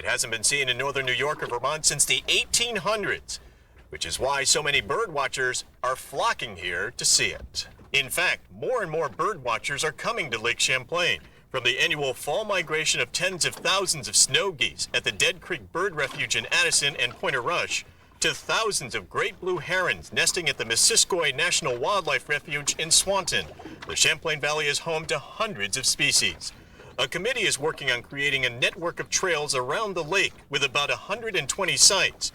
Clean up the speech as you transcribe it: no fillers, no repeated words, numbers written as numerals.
It hasn't been seen in northern New York or Vermont since the 1800s, which is why so many birdwatchers are flocking here to see it. In fact, more and more birdwatchers are coming to Lake Champlain, from the annual fall migration of tens of thousands of snow geese at the Dead Creek Bird Refuge in Addison and Pointe Rush, to thousands of great blue herons nesting at the Missisquoi National Wildlife Refuge in Swanton. The Champlain Valley is home to hundreds of species. A committee is working on creating a network of trails around the lake with about 120 sites.